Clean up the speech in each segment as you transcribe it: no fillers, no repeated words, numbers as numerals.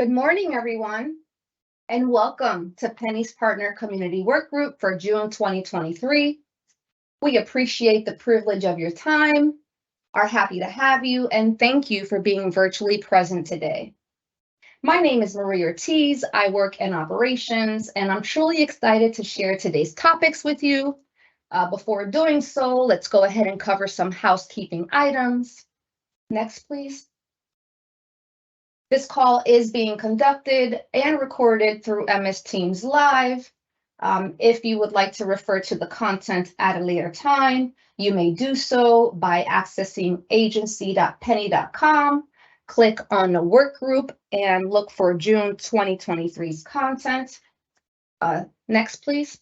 Good morning, everyone, and welcome to Pennie's Partner Community Workgroup for June 2023. We appreciate the privilege of your time, are happy to have you, and thank you for being virtually present today. My name is Marie Ortiz. I work in operations, and I'm truly excited to share today's topics with you. Before doing so, let's go ahead and cover some housekeeping items. Next, please. This call is being conducted and recorded through MS Teams Live. If you would like to refer to the content at a later time, you may do so by accessing agency.pennie.com, click on the Workgroup, and look for June 2023's content. Next, please.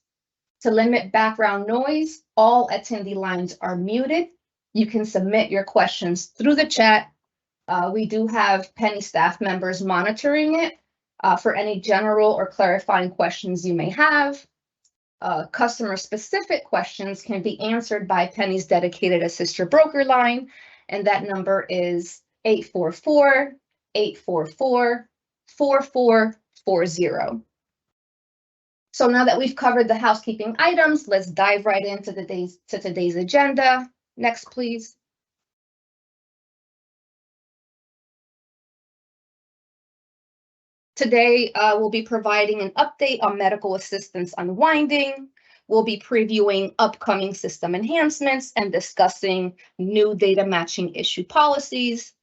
To limit background noise, all attendee lines are muted. You can submit your questions through the chat. We do have Pennie staff members monitoring it for any general or clarifying questions you may have. Customer-specific questions can be answered by Pennie's dedicated Assist Broker line, and that number is 844-844-4440. So now that we've covered the housekeeping items, let's dive right into today's agenda. Next, please. Today, we'll be providing an update on medical assistance unwinding. We'll be previewing upcoming system enhancements and discussing new data matching issue policies,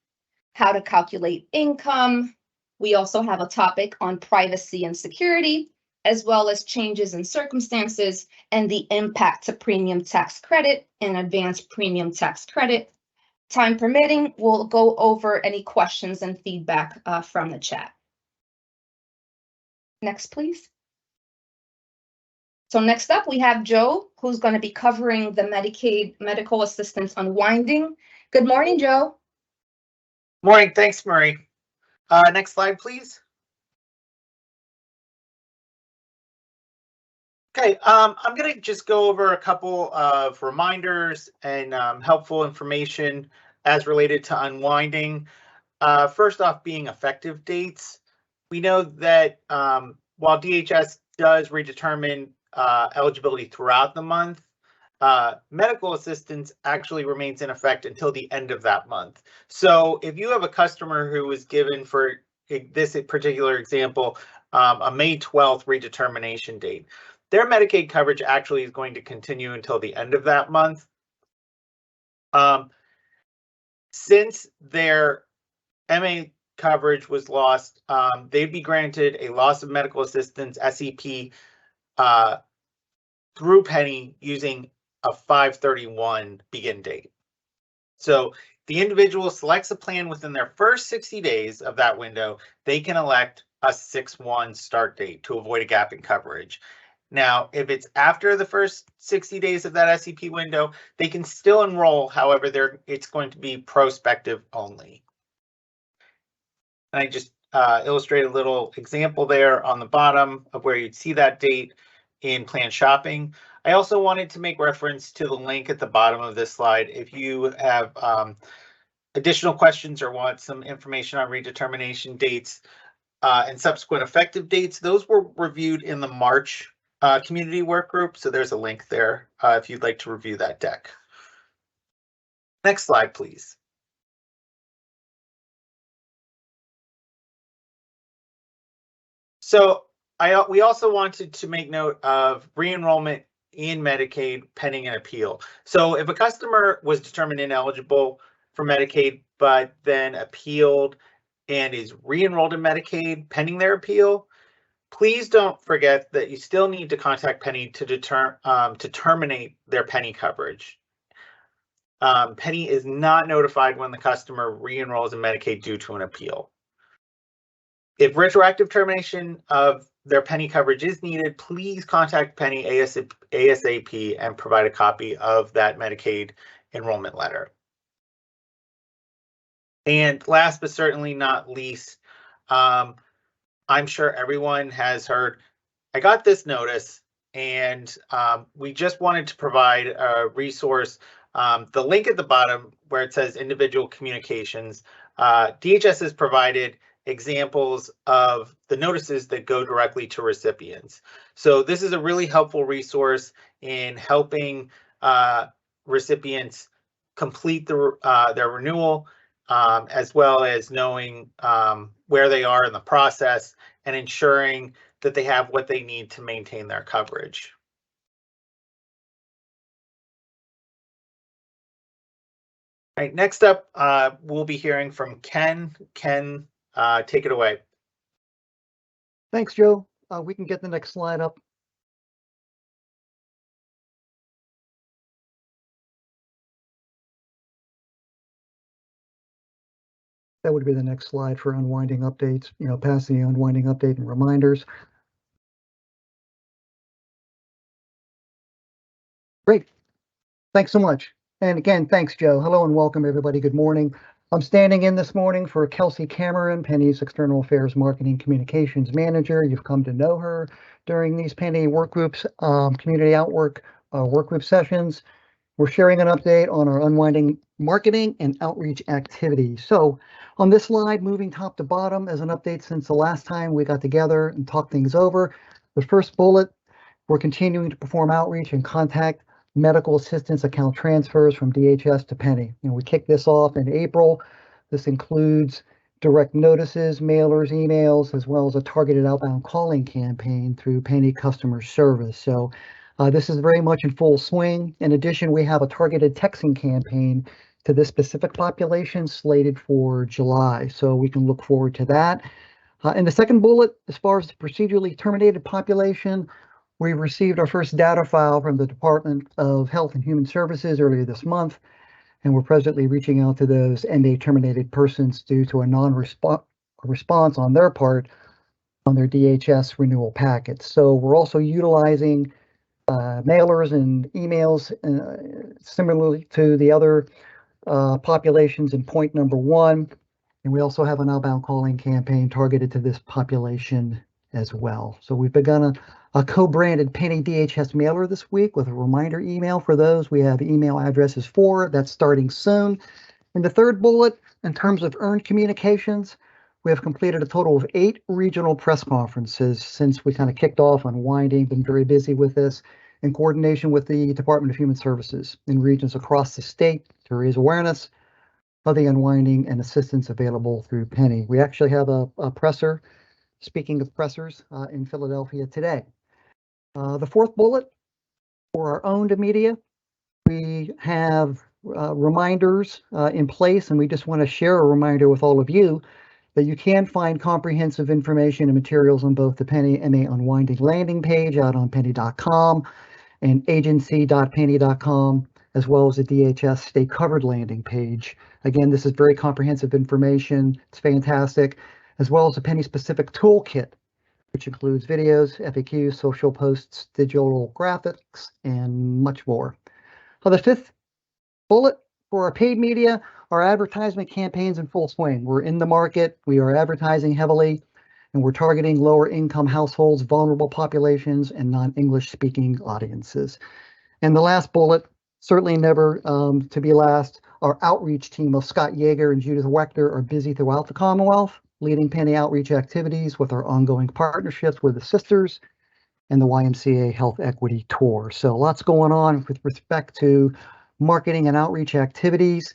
how to calculate income. We also have a topic on privacy and security, as well as changes in circumstances and the impact to premium tax credit and advanced premium tax credit. Time permitting, we'll go over any questions and feedback from the chat. Next, please. So next up, we have Joe, who's going to be covering the Medicaid medical assistance unwinding. Good morning, Joe. Morning. Thanks, Marie. Next slide, please. Okay, I'm going to just go over a couple of reminders and helpful information as related to unwinding. First off, being effective dates. We know that while DHS does redetermine eligibility throughout the month, medical assistance actually remains in effect until the end of that month. So if you have a customer who was given, for this particular example, a May 12th redetermination date, their Medicaid coverage actually is going to continue until the end of that month. Since their MA coverage was lost, they'd be granted a loss of medical assistance SEP through Pennie using a 5/31 begin date. So the individual selects a plan within their first 60 days of that window, they can elect a 6/1 start date to avoid a gap in coverage. Now, if it's after the first 60 days of that SEP window, they can still enroll. However, it's going to be prospective only. And I just illustrate a little example there on the bottom of where you'd see that date in plan shopping. I also wanted to make reference to the link at the bottom of this slide. If you have additional questions or want some information on redetermination dates and subsequent effective dates, those were reviewed in the March community work group. So there's a link there if you'd like to review that deck. Next slide, please. So we also wanted to make note of re-enrollment in Medicaid pending an appeal. So if a customer was determined ineligible for Medicaid, but then appealed and is re-enrolled in Medicaid pending their appeal, please don't forget that you still need to contact Pennie to terminate their Pennie coverage. Pennie is not notified when the customer re-enrolls in Medicaid due to an appeal. If retroactive termination of their Pennie coverage is needed, please contact Pennie ASAP and provide a copy of that Medicaid enrollment letter. And last but certainly not least, I'm sure everyone has heard, I got this notice, and we just wanted to provide a resource. The link at the bottom where it says individual communications, DHS has provided examples of the notices that go directly to recipients. So this is a really helpful resource in helping recipients complete their renewal, as well as knowing where they are in the process and ensuring that they have what they need to maintain their coverage. All right, next up, we'll be hearing from Ken. Ken, take it away. Thanks, Joe. We can get the next slide up. That would be the next slide for unwinding updates, passing the unwinding update and reminders. Great. Thanks so much. And again, thanks, Joe. Hello and welcome, everybody. Good morning. I'm standing in this morning for Kelsey Cameron, Pennie's External Affairs Marketing Communications Manager. You've come to know her during these Pennie Workgroups, community outwork workgroup sessions. We're sharing an update on our unwinding marketing and outreach activities. So on this slide, moving top to bottom as an update since the last time we got together and talked things over. The first bullet, we're continuing to perform outreach and contact medical assistance account transfers from DHS to Pennie. We kicked this off in April. This includes direct notices, mailers, emails, as well as a targeted outbound calling campaign through Pennie customer service. So this is very much in full swing. In addition, we have a targeted texting campaign to this specific population slated for July. So we can look forward to that. In the second bullet, as far as the procedurally terminated population, we received our first data file from the Department of Health and Human Services earlier this month, and we're presently reaching out to those NA terminated persons due to a non-response on their part on their DHS renewal packets. So we're also utilizing mailers and emails similarly to the other populations in point number 1. And we also have an outbound calling campaign targeted to this population as well. So we've begun a co-branded Pennie DHS mailer this week with a reminder email for those we have email addresses for. That's starting soon. In the third bullet, in terms of earned communications, we have completed a total of 8 regional press conferences since we kind of kicked off unwinding, been very busy with this in coordination with the Department of Human Services in regions across the state to raise awareness of the unwinding and assistance available through Pennie. We actually have a presser, speaking of pressers, in Philadelphia today. The fourth bullet, for our owned media, we have reminders in place, and we just want to share a reminder with all of you that you can find comprehensive information and materials on both the Pennie MA Unwinding landing page out on pennie.com and agency.pennie.com, as well as the DHS Stay Covered landing page. Again, this is very comprehensive information. It's fantastic, as well as a Pennie-specific toolkit, which includes videos, FAQs, social posts, digital graphics, and much more. The fifth bullet, for our paid media, our advertisement campaigns in full swing. We're in the market, we are advertising heavily, and we're targeting lower income households, vulnerable populations, and non-English speaking audiences. And the last bullet, certainly never to be last, our outreach team of Scott Yeager and Judith Wechter are busy throughout the Commonwealth, leading Pennie outreach activities with our ongoing partnerships with the Sisters and the YMCA Health Equity Tour. So lots going on with respect to marketing and outreach activities.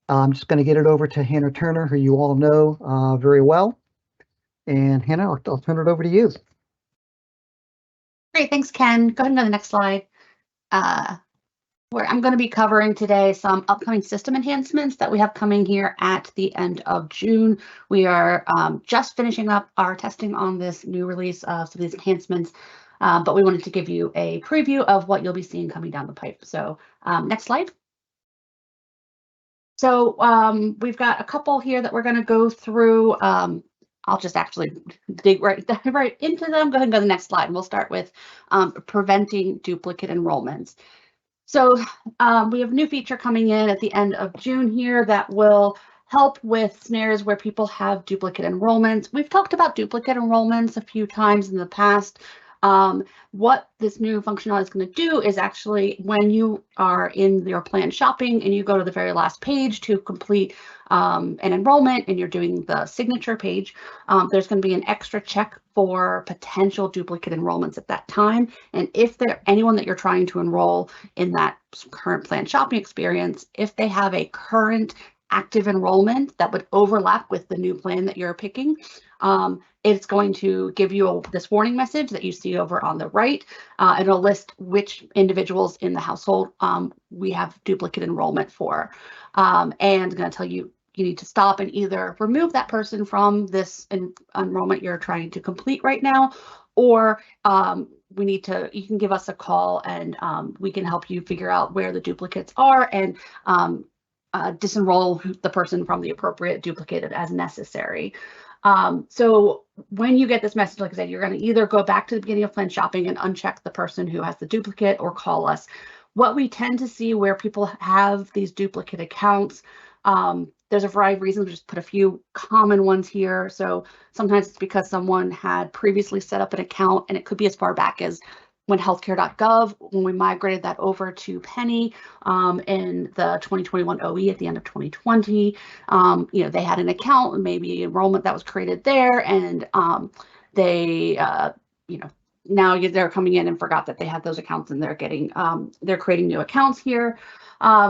I'm just going to get it over to Hannah Turner, who you all know very well. And Hannah, I'll turn it over to you. Great, thanks, Ken. Go ahead to the next slide. Where I'm going to be covering today some upcoming system enhancements that we have coming here at the end of June. We are just finishing up our testing on this new release of some of these enhancements, but we wanted to give you a preview of what you'll be seeing coming down the pipe. So next slide. So we've got a couple here that we're going to go through. I'll just actually dig right into them. Go ahead and go to the next slide. And we'll start with preventing duplicate enrollments. So we have a new feature coming in at the end of June here that will help with scenarios where people have duplicate enrollments. We've talked about duplicate enrollments a few times in the past. What this new functionality is going to do is actually, when you are in your plan shopping and you go to the very last page to complete an enrollment and you're doing the signature page, there's going to be an extra check for potential duplicate enrollments at that time. And if there anyone that you're trying to enroll in that current plan shopping experience, if they have a current active enrollment that would overlap with the new plan that you're picking, it's going to give you this warning message that you see over on the right. It'll list which individuals in the household we have duplicate enrollment for, and going to tell you need to stop and either remove that person from this enrollment you're trying to complete right now, or you can give us a call and we can help you figure out where the duplicates are and disenroll the person from the appropriate duplicate as necessary. So when you get this message, like I said, you're going to either go back to the beginning of plan shopping and uncheck the person who has the duplicate or call us. What we tend to see where people have these duplicate accounts, there's a variety of reasons. We just put a few common ones here. So sometimes it's because someone had previously set up an account, and it could be as far back as when healthcare.gov, when we migrated that over to Pennie in the 2021 OE at the end of 2020, they had an account and maybe enrollment that was created there, and now they're coming in and forgot that they had those accounts, and they're creating new accounts here.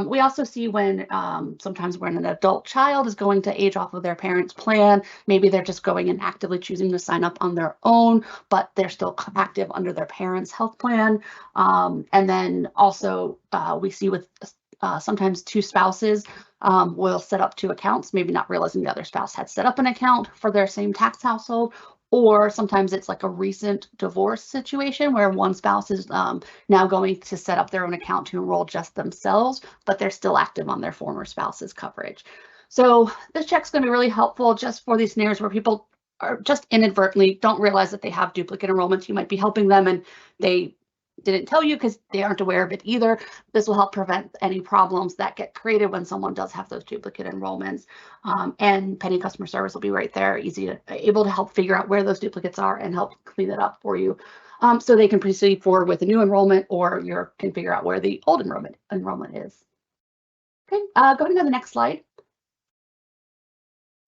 We also see when sometimes when an adult child is going to age off of their parents' plan, maybe they're just going and actively choosing to sign up on their own, but they're still active under their parents' health plan. And then also we see with sometimes two spouses will set up two accounts, maybe not realizing the other spouse had set up an account for their same tax household. Or sometimes it's like a recent divorce situation where one spouse is now going to set up their own account to enroll just themselves, but they're still active on their former spouse's coverage. So this check's going to be really helpful just for these scenarios where people are just inadvertently don't realize that they have duplicate enrollments. You might be helping them and they didn't tell you because they aren't aware of it either. This will help prevent any problems that get created when someone does have those duplicate enrollments. And Pennie customer service will be right there, able to help figure out where those duplicates are and help clean it up for you, so they can proceed forward with a new enrollment, or you can figure out where the old enrollment is. Okay, going to the next slide.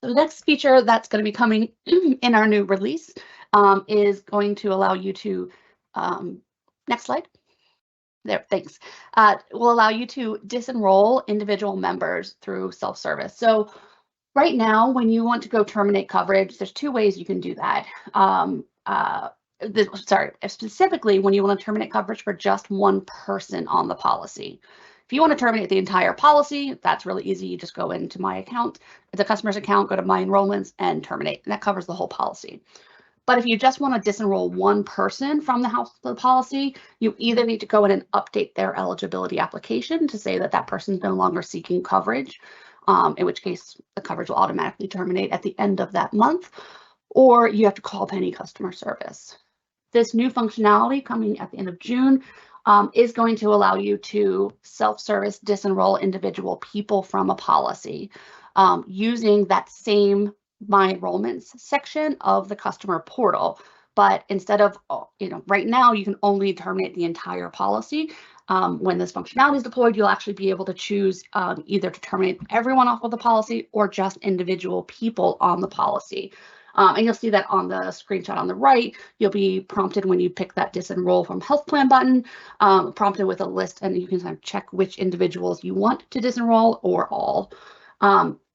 So the next feature that's going to be coming in our new release is going to allow you to next slide. There, thanks. Will allow you to disenroll individual members through self-service. So right now, when you want to go terminate coverage, there's two ways you can do that. Specifically, when you want to terminate coverage for just one person on the policy. If you want to terminate the entire policy, that's really easy. You just go into my account, the customer's account, go to my enrollments and terminate, and that covers the whole policy. But if you just want to disenroll one person from the policy, you either need to go in and update their eligibility application to say that that person is no longer seeking coverage, in which case the coverage will automatically terminate at the end of that month, or you have to call Pennie customer service. This new functionality coming at the end of June is going to allow you to self-service disenroll individual people from a policy using that same My Enrollments section of the customer portal. But instead of, right now you can only terminate the entire policy. When this functionality is deployed, you'll actually be able to choose either to terminate everyone off of the policy or just individual people on the policy. And you'll see that on the screenshot on the right. You'll be prompted when you pick that disenroll from health plan button, prompted with a list, and you can kind of check which individuals you want to disenroll or all.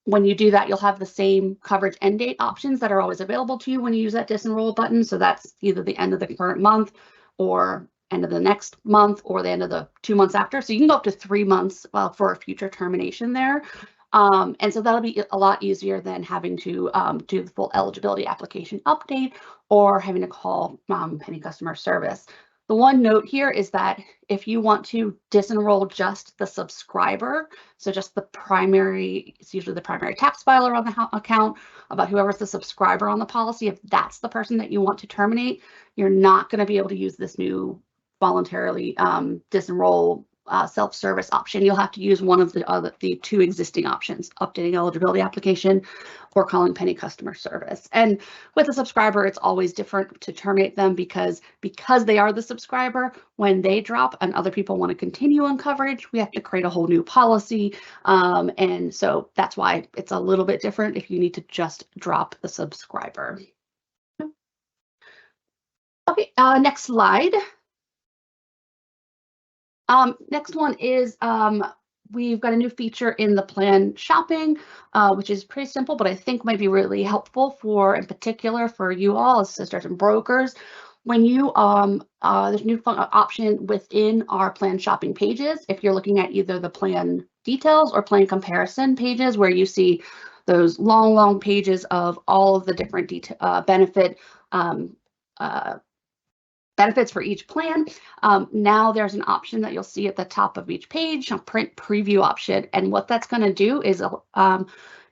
When you do that, you'll have the same coverage end date options that are always available to you when you use that disenroll button. So that's either the end of the current month or end of the next month or the end of the 2 months after. So you can go up to 3 months for a future termination there. And so that'll be a lot easier than having to do the full eligibility application update or having to call Pennie customer service. The one note here is that if you want to disenroll just the subscriber, so just the primary, it's usually the primary tax filer on the account, about whoever's the subscriber on the policy, if that's the person that you want to terminate, you're not going to be able to use this new voluntarily disenroll self-service option, you'll have to use one of the two existing options, updating eligibility application or calling Pennie customer service. And with a subscriber, it's always different to terminate them because they are the subscriber. When they drop and other people want to continue on coverage, we have to create a whole new policy. And so that's why it's a little bit different if you need to just drop the subscriber. Okay, next slide. Next one is we've got a new feature in the plan shopping, which is pretty simple, but I think might be really helpful in particular for you all as sisters and brokers. When you there's a new option within our plan shopping pages. If you're looking at either the plan details or plan comparison pages, where you see those long pages of all of the different benefits for each plan. Now there's an option that you'll see at the top of each page, a print preview option. And what that's going to do is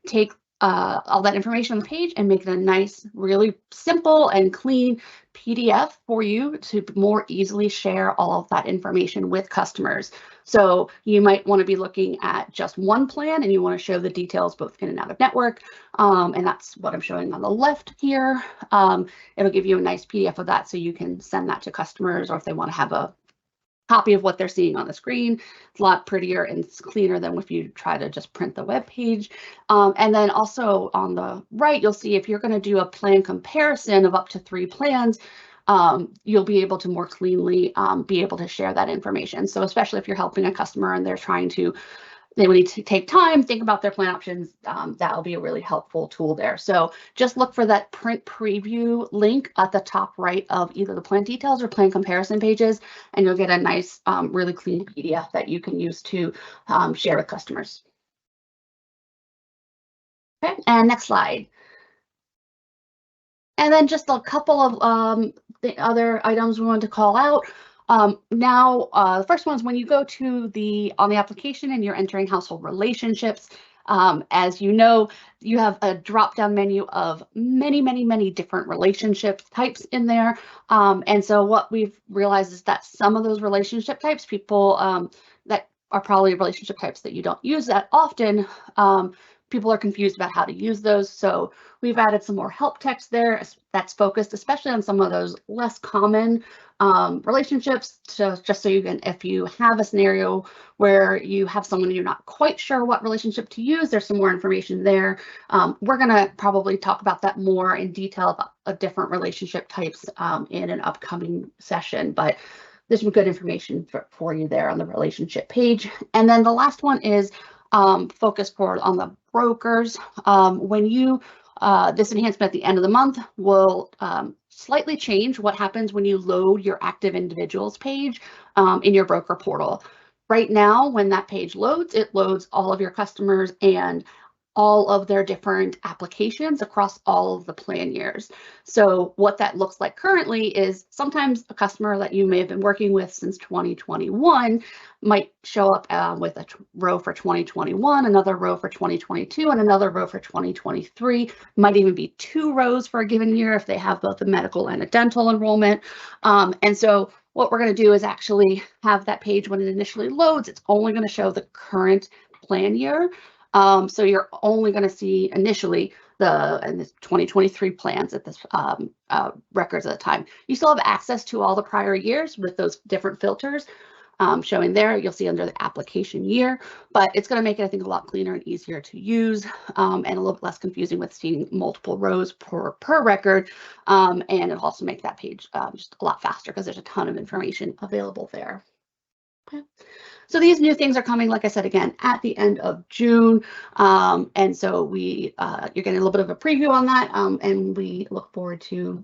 take all that information on the page and make it a nice, really simple and clean PDF for you to more easily share all of that information with customers. So you might want to be looking at just one plan and you want to show the details both in and out of network. And that's what I'm showing on the left here. It'll give you a nice PDF of that so you can send that to customers, or if they want to have a copy of what they're seeing on the screen. It's a lot prettier and cleaner than if you try to just print the web page. And then also on the right, you'll see if you're going to do a plan comparison of up to 3 plans, you'll be able to more cleanly be able to share that information. So especially if you're helping a customer and they will need to take time, think about their plan options, that'll be a really helpful tool there. So just look for that print preview link at the top right of either the plan details or plan comparison pages, and you'll get a nice, really clean PDF that you can use to share with customers. Okay, and next slide. And then just a couple of the other items we wanted to call out. Now, the first one is when you go to on the application and you're entering household relationships, as you know, you have a drop-down menu of many different relationship types in there. And so what we've realized is that some of those relationship types, people that are probably relationship types that you don't use that often, people are confused about how to use those. So we've added some more help text there that's focused especially on some of those less common relationships, just so you can, if you have a scenario where you have someone you're not quite sure what relationship to use, there's some more information there. We're going to probably talk about that more in detail about different relationship types in an upcoming session, but there's some good information for you there on the relationship page. And then the last one is focus on the brokers. When you this enhancement at the end of the month will slightly change what happens when you load your active individuals page in your broker portal. Right now, when that page loads, it loads all of your customers and all of their different applications across all of the plan years. So what that looks like currently is sometimes a customer that you may have been working with since 2021 might show up with a row for 2021, another row for 2022, and another row for 2023. Might even be 2 rows for a given year if they have both a medical and a dental enrollment. And so what we're going to do is actually have that page when it initially loads, it's only going to show the current plan year. So you're only going to see initially the 2023 plans at this records at the time. You still have access to all the prior years with those different filters showing there. You'll see under the application year, but it's going to make it, I think, a lot cleaner and easier to use and a little bit less confusing with seeing multiple rows per record. And it'll also make that page just a lot faster because there's a ton of information available there. Okay. So these new things are coming, like I said, again, at the end of June. And so you're getting a little bit of a preview on that. And we look forward to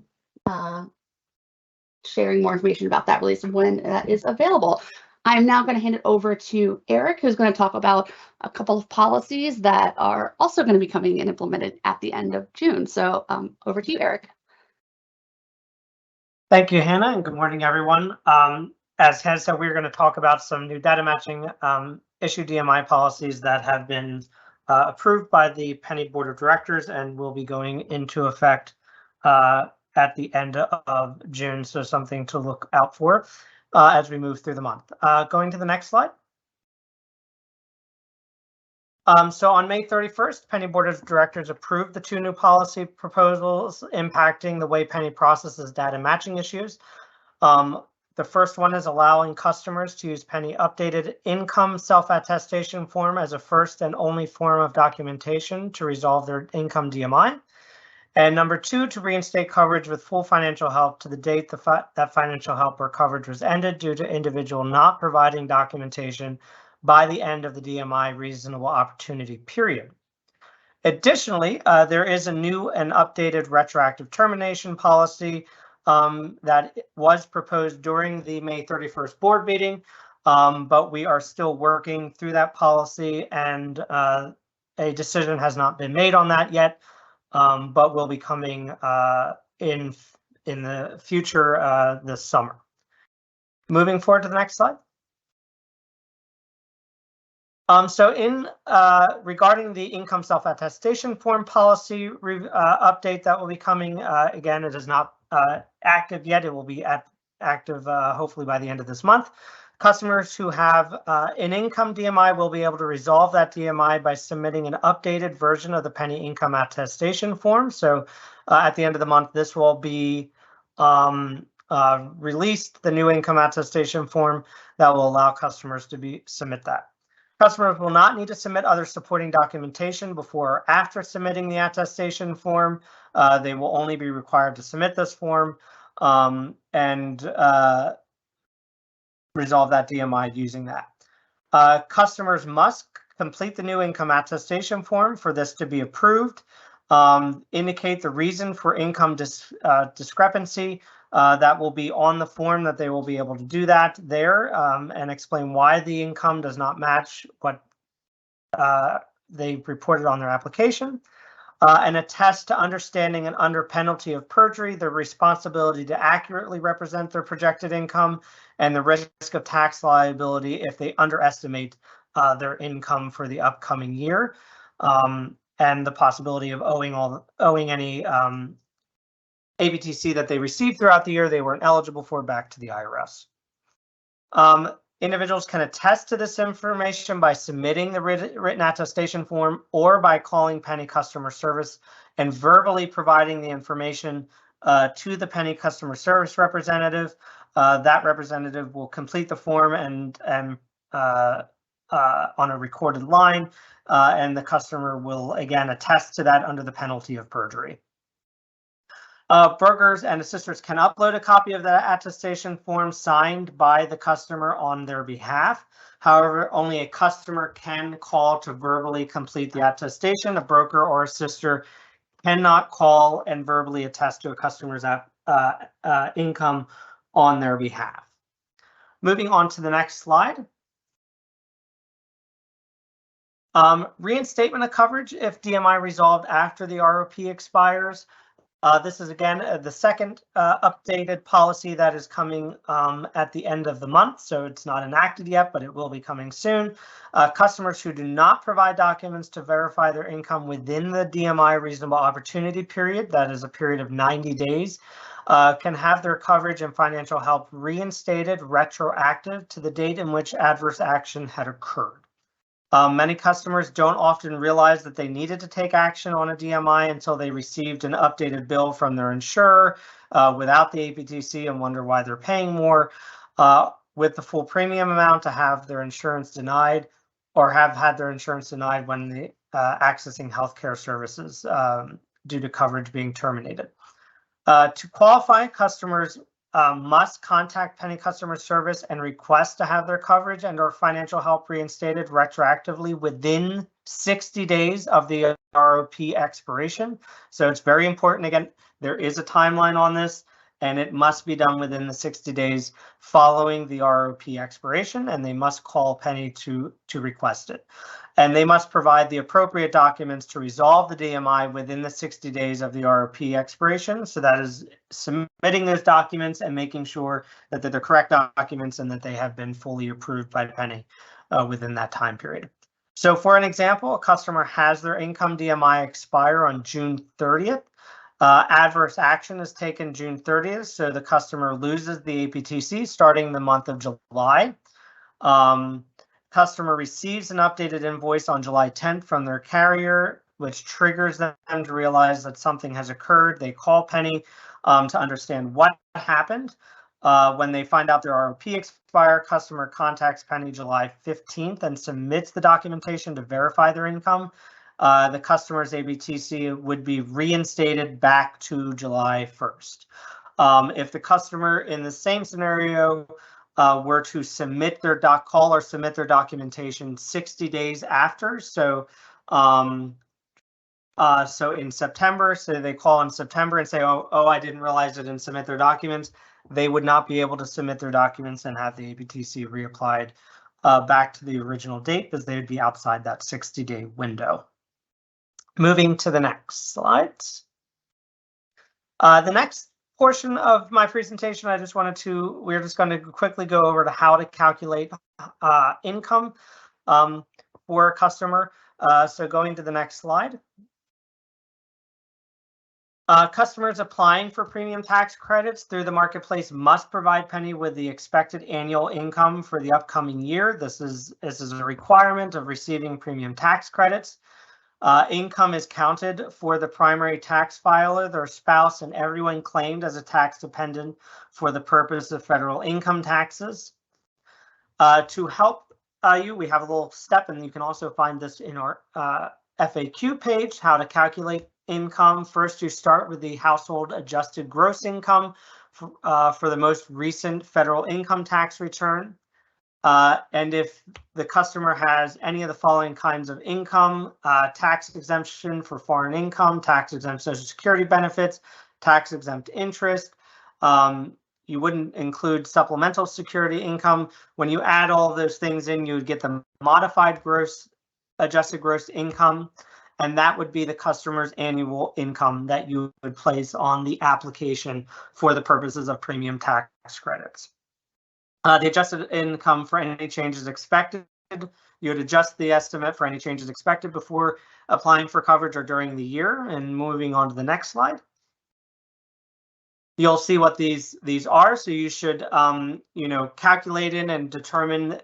sharing more information about that release when that is available. I'm now going to hand it over to Eric, who's going to talk about a couple of policies that are also going to be coming and implemented at the end of June. So over to you, Eric. Thank you, Hannah, and good morning, everyone. As Hannah said, we're going to talk about some new data matching issue DMI policies that have been approved by the Pennie Board of Directors and will be going into effect at the end of June, so something to look out for. as we move through the month. Going to the next slide. So on May 31st, Pennie Board of Directors approved the 2 new policy proposals impacting the way Pennie processes data matching issues. The first one is allowing customers to use Pennie updated income self-attestation form as a first and only form of documentation to resolve their income DMI. And number 2, to reinstate coverage with full financial help to the date that financial help or coverage was ended due to individual not providing documentation by the end of the DMI reasonable opportunity period. Additionally, there is a new and updated retroactive termination policy that was proposed during the May 31st board meeting, but we are still working through that policy, and a decision has not been made on that yet, but will be coming in the future this summer. Moving forward to the next slide. So in regarding the income self-attestation form policy update that will be coming, again, it is not active yet. It will be active hopefully by the end of this month. Customers who have an income DMI will be able to resolve that DMI by submitting an updated version of the Pennie income attestation form. So at the end of the month, this will be released, the new income attestation form that will allow customers to submit that. Customers will not need to submit other supporting documentation before or after submitting the attestation form. They will only be required to submit this form and resolve that DMI using that. Customers must complete the new income attestation form for this to be approved. Indicate the reason for income discrepancy. That will be on the form that they will be able to do that there and explain why the income does not match what they reported on their application. And attest to understanding and under penalty of perjury the responsibility to accurately represent their projected income and the risk of tax liability if they underestimate their income for the upcoming year, and the possibility of owing any ABTC that they received throughout the year they weren't eligible for back to the IRS. Individuals can attest to this information by submitting the written attestation form or by calling Pennie customer service and verbally providing the information to the Pennie customer service representative. That representative will complete the form and on a recorded line, and the customer will again attest to that under the penalty of perjury. Brokers and assisters can upload a copy of the attestation form signed by the customer on their behalf. However, only a customer can call to verbally complete the attestation. A broker or assister cannot call and verbally attest to a customer's income on their behalf. Moving on to the next slide. Reinstatement of coverage if DMI resolved after the ROP expires. This is again the second updated policy that is coming at the end of the month, so it's not enacted yet, but it will be coming soon. Customers who do not provide documents to verify their income within the DMI reasonable opportunity period, that is a period of 90 days, can have their coverage and financial help reinstated retroactive to the date in which adverse action had occurred. Many customers don't often realize that they needed to take action on a DMI until they received an updated bill from their insurer without the APTC and wonder why they're paying more with the full premium amount to have their insurance denied or have had their insurance denied when accessing healthcare services due to coverage being terminated. To qualify, customers must contact Pennie customer service and request to have their coverage and or financial help reinstated retroactively within 60 days of the ROP expiration. So it's very important. Again, there is a timeline on this, and it must be done within the 60 days following the ROP expiration, and they must call Pennie to request it. And they must provide the appropriate documents to resolve the DMI within the 60 days of the ROP expiration. So that is submitting those documents and making sure that they're the correct documents and that they have been fully approved by Pennie within that time period. So for an example, a customer has their income DMI expire on June 30th. Adverse action is taken June 30th, so the customer loses the APTC starting the month of July. Customer receives an updated invoice on July 10th from their carrier, which triggers them to realize that something has occurred. They call Pennie to understand what happened. When they find out their ROP expire, customer contacts Pennie July 15th and submits the documentation to verify their income. The customer's APTC would be reinstated back to July 1st. If the customer in the same scenario were to submit their call or submit their documentation 60 days after, so in September, so they call in September and say, oh, I didn't realize I didn't submit their documents, they would not be able to submit their documents and have the APTC reapplied back to the original date, because they would be outside that 60-day window. Moving to the next slide. The next portion of my presentation, we're just going to quickly go over to how to calculate income for a customer. So going to the next slide. Customers applying for premium tax credits through the marketplace must provide Pennie with the expected annual income for the upcoming year. This is a requirement of receiving premium tax credits. Income is counted for the primary tax filer, their spouse, and everyone claimed as a tax dependent for the purpose of federal income taxes. To help you, we have a little step, and you can also find this in our FAQ page, how to calculate income. First, you start with the household adjusted gross income for the most recent federal income tax return. And if the customer has any of the following kinds of income, tax exemption for foreign income, tax exempt Social Security benefits, tax exempt interest, you wouldn't include supplemental security income. When you add all of those things in, you would get the modified adjusted gross income, and that would be the customer's annual income that you would place on the application for the purposes of premium tax credits. The adjusted income for any changes expected, you would adjust the estimate for any changes expected before applying for coverage or during the year. And moving on to the next slide. You'll see what these are. So you should, calculate in and determine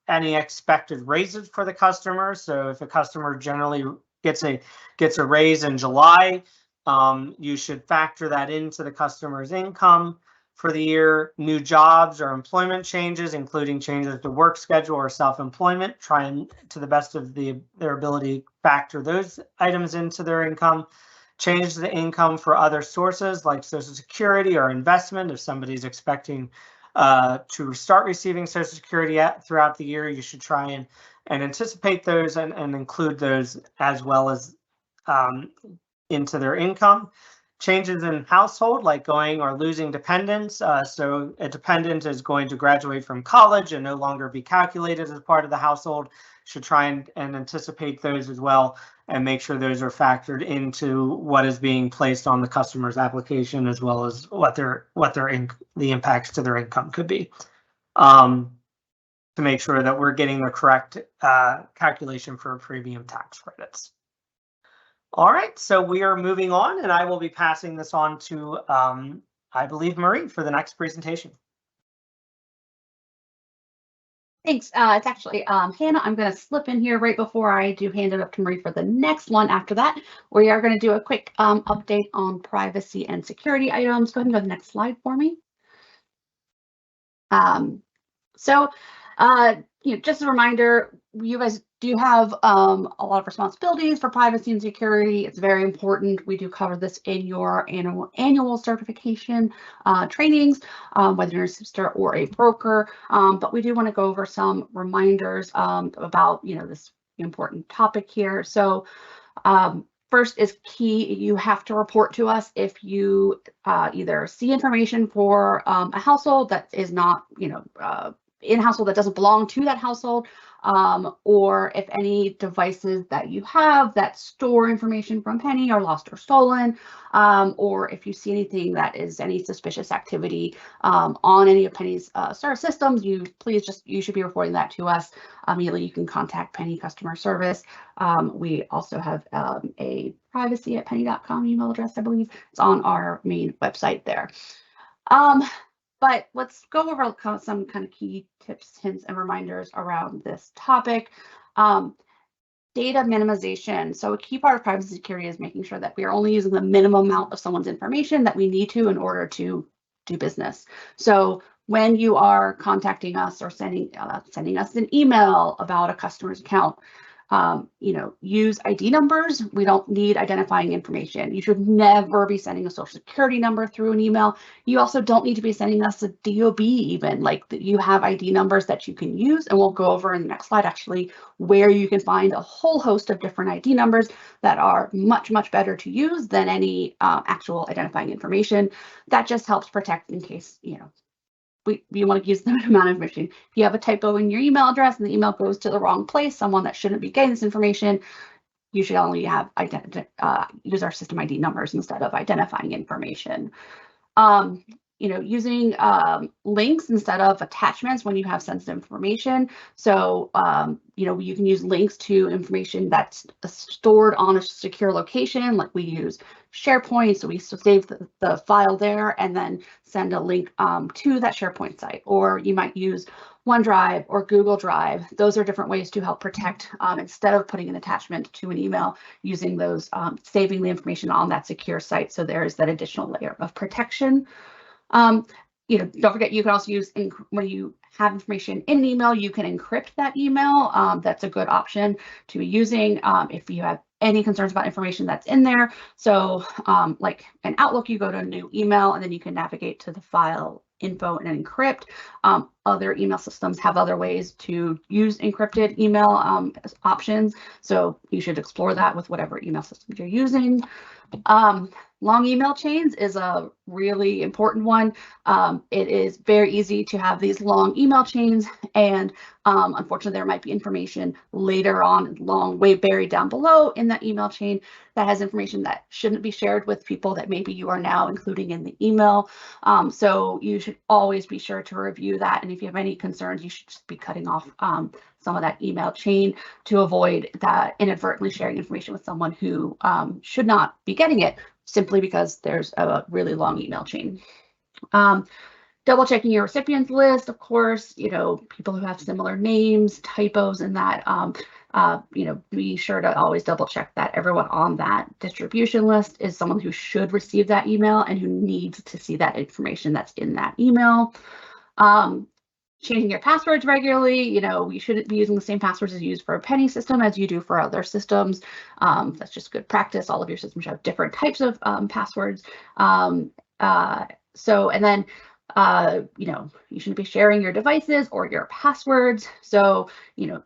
any expected raises for the customer. So if a customer generally gets a raise in July, you should factor that into the customer's income for the year. New jobs or employment changes, including changes to work schedule or self-employment, try and, to the best of their ability, factor those items into their income. Change the income for other sources like Social Security or investment. If somebody's expecting to start receiving Social Security throughout the year, you should try and anticipate those and include those as well as into their income. Changes in household, like going or losing dependents. So a dependent is going to graduate from college and no longer be calculated as part of the household. Should try and anticipate those as well and make sure those are factored into what is being placed on the customer's application, as well as what the impacts to their income could be, to make sure that we're getting the correct calculation for premium tax credits. All right, so we are moving on, and I will be passing this on to, I believe, Marie for the next presentation. Thanks. It's actually Hannah. I'm going to slip in here right before I do hand it up to Marie for the next one. After that, we are going to do a quick update on privacy and security items. Go ahead and go to the next slide for me. Just a reminder, you guys do have a lot of responsibilities for privacy and security. It's very important. We do cover this in your annual certification trainings, whether you're a sister or a broker. But we do want to go over some reminders about this important topic here. So first is key. You have to report to us if you either see information for a household that is not in a household that doesn't belong to that household, or if any devices that you have that store information from Pennie are lost or stolen, or if you see anything that is any suspicious activity on any of Pennie's service systems, you should be reporting that to us. Immediately you can contact Pennie customer service. We also have a privacy@pennie.com email address, I believe. It's on our main website there. But let's go over some kind of key tips, hints, and reminders around this topic. Data minimization. So a key part of privacy security is making sure that we are only using the minimum amount of someone's information that we need to in order to do business. So when you are contacting us or sending us an email about a customer's account, use ID numbers. We don't need identifying information. You should never be sending a social security number through an email. You also don't need to be sending us a DOB even, like you have ID numbers that you can use, and we'll go over in the next slide actually where you can find a whole host of different ID numbers that are much, much better to use than any actual identifying information. That just helps protect in case, you want to use the amount of information. If you have a typo in your email address and the email goes to the wrong place, someone that shouldn't be getting this information, you should only have use our system ID numbers instead of identifying information. Using links instead of attachments when you have sensitive information. So, you can use links to information that's stored on a secure location, like we use SharePoint. So we save the file there and then send a link to that SharePoint site. Or you might use OneDrive or Google Drive. Those are different ways to help protect instead of putting an attachment to an email, using those, saving the information on that secure site. So there's that additional layer of protection. Don't forget, you can also use, when you have information in an email, you can encrypt that email. That's a good option to be using if you have any concerns about information that's in there. So like in Outlook, you go to a new email and then you can navigate to the file info and encrypt. Other email systems have other ways to use encrypted email options. So you should explore that with whatever email systems you're using. Long email chains is a really important one. It is very easy to have these long email chains, and unfortunately there might be information later on way buried down below in that email chain that has information that shouldn't be shared with people that maybe you are now including in the email. So you should always be sure to review that, and if you have any concerns, you should just be cutting off some of that email chain to avoid that inadvertently sharing information with someone who should not be getting it, simply because there's a really long email chain. Double checking your recipients list, of course, people who have similar names, typos in that, be sure to always double check that everyone on that distribution list is someone who should receive that email and who needs to see that information that's in that email. Changing your passwords regularly. You shouldn't be using the same passwords as you use for a Pennie system as you do for other systems. That's just good practice. All of your systems have different types of passwords. You shouldn't be sharing your devices or your passwords. So, you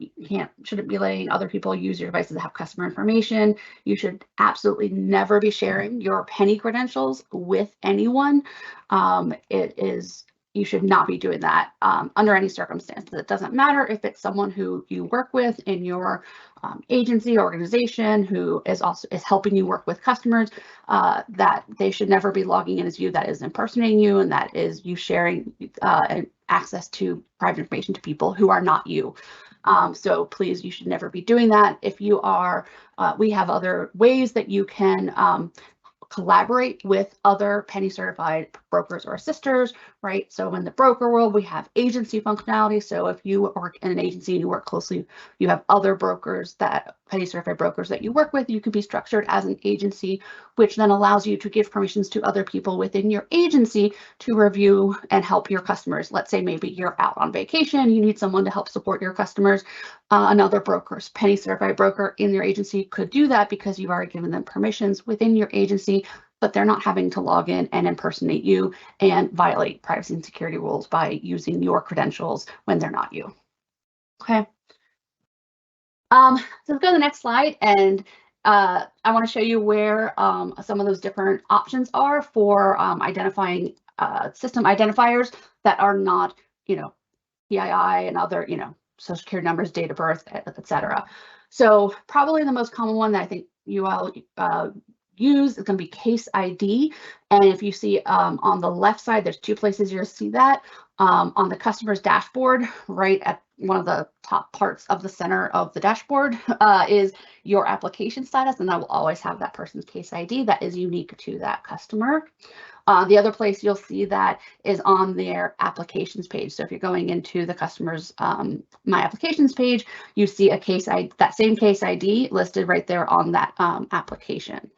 shouldn't be letting other people use your devices that have customer information. You should absolutely never be sharing your Pennie credentials with anyone. You should not be doing that under any circumstances. It doesn't matter if it's someone who you work with in your agency or organization who is helping you work with customers, that they should never be logging in as you. That is impersonating you, and that is you sharing access to private information to people who are not you. So please, you should never be doing that. If you are, we have other ways that you can collaborate with other Pennie certified brokers or assisters, right? So in the broker world, we have agency functionality. So if you work in an agency and you work closely, you have other brokers, that Pennie certified brokers that you work with, you can be structured as an agency, which then allows you to give permissions to other people within your agency to review and help your customers. Let's say maybe you're out on vacation, you need someone to help support your customers. Another broker's Pennie certified broker in your agency could do that because you've already given them permissions within your agency, but they're not having to log in and impersonate you and violate privacy and security rules by using your credentials when they're not you. Okay. So let's go to the next slide, and I want to show you where some of those different options are for identifying system identifiers that are not, PII and other, social security numbers, date of birth, et cetera. So probably the most common one that I think you all use is going to be case ID. And if you see on the left side, there's two places you'll see that. On the customer's dashboard, right at one of the top parts of the center of the dashboard is your application status, and that will always have that person's case ID that is unique to that customer. The other place you'll see that is on their applications page. So if you're going into the customer's My Applications page, you see a case ID, that same case ID listed right there on that application.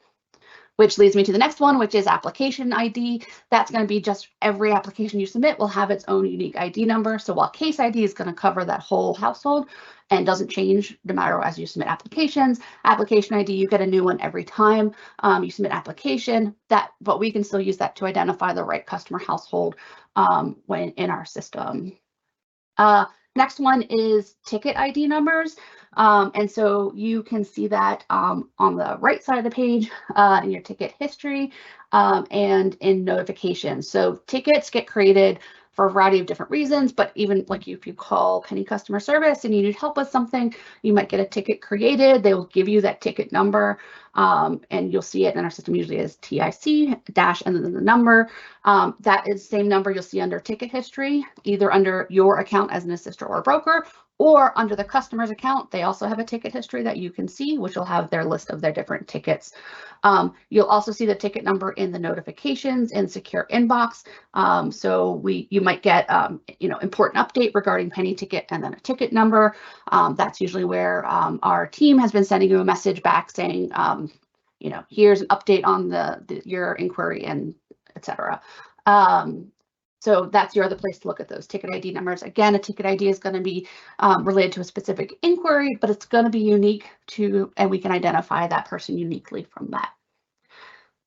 Which leads me to the next one, which is application ID. That's going to be just every application you submit will have its own unique ID number. So while case ID is going to cover that whole household and doesn't change no matter as you submit applications, application ID, you get a new one every time you submit application. But we can still use that to identify the right customer household when in our system. Next one is ticket ID numbers. And so you can see that on the right side of the page in your ticket history and in notifications. So tickets get created for a variety of different reasons, but even like if you call Pennie customer service and you need help with something, you might get a ticket created. They will give you that ticket number and you'll see it in our system usually as TIC dash and then the number. That is the same number you'll see under ticket history, either under your account as an assister or a broker, or under the customer's account. They also have a ticket history that you can see, which will have their list of their different tickets. You'll also see the ticket number in the notifications in secure inbox. So you might get important update regarding Pennie ticket and then a ticket number. That's usually where our team has been sending you a message back saying, here's an update on your inquiry and etc. So that's your other place to look at those ticket ID numbers. Again, a ticket ID is going to be related to a specific inquiry, but it's going to be unique to, and we can identify that person uniquely from that.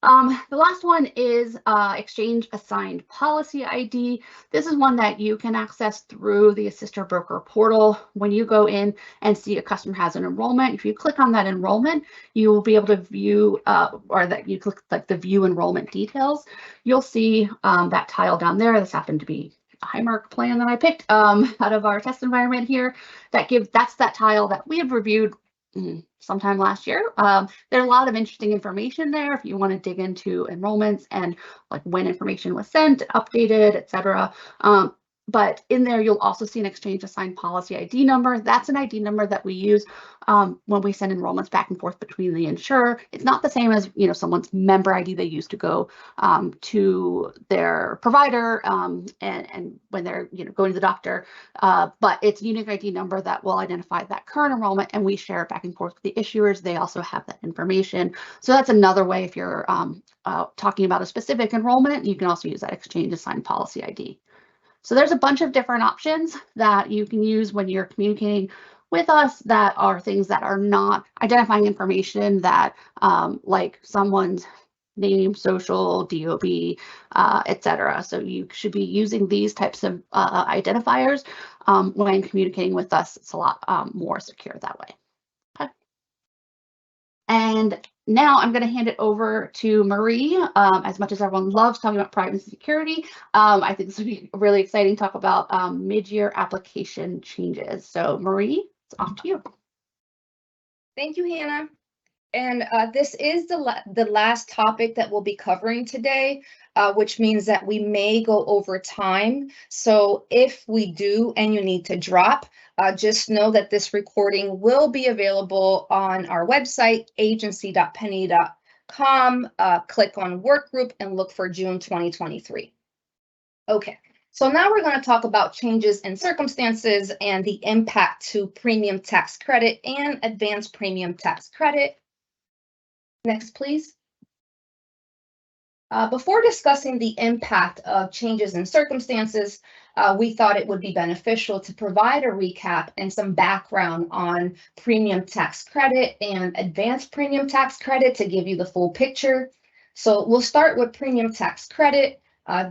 The last one is Exchange Assigned Policy ID. This is one that you can access through the Assister Broker portal. When you go in and see a customer has an enrollment, if you click on that enrollment, you will be able to view, or that you click like the view enrollment details. You'll see that tile down there. This happened to be a Highmark plan that I picked out of our test environment here. That's that tile that we have reviewed sometime last year. There's a lot of interesting information there if you want to dig into enrollments and like when information was sent, updated, etc. But in there, you'll also see an Exchange Assigned Policy ID number. That's an ID number that we use when we send enrollments back and forth between the insurer. It's not the same as someone's member ID they use to go to their provider and when they're going to the doctor. But it's a unique ID number that will identify that current enrollment, and we share it back and forth with the issuers. They also have that information. So that's another way if you're talking about a specific enrollment, you can also use that Exchange Assigned Policy ID. So there's a bunch of different options that you can use when you're communicating with us that are things that are not identifying information that like someone's name, social, DOB, etc. So you should be using these types of identifiers when communicating with us. It's a lot more secure that way. Okay. And now I'm going to hand it over to Marie. As much as everyone loves talking about privacy and security, I think this would be really exciting to talk about mid-year application changes. So Marie, it's off to you. Thank you, Hannah. And this is the last topic that we'll be covering today, which means that we may go over time. So if we do and you need to drop, just know that this recording will be available on our website, agency.pennie.com. Click on Workgroup and look for June 2023. Okay, so now we're going to talk about changes in circumstances and the impact to premium tax credit and advanced premium tax credit. Next, please. Before discussing the impact of changes in circumstances, we thought it would be beneficial to provide a recap and some background on premium tax credit and advanced premium tax credit to give you the full picture. So we'll start with premium tax credit.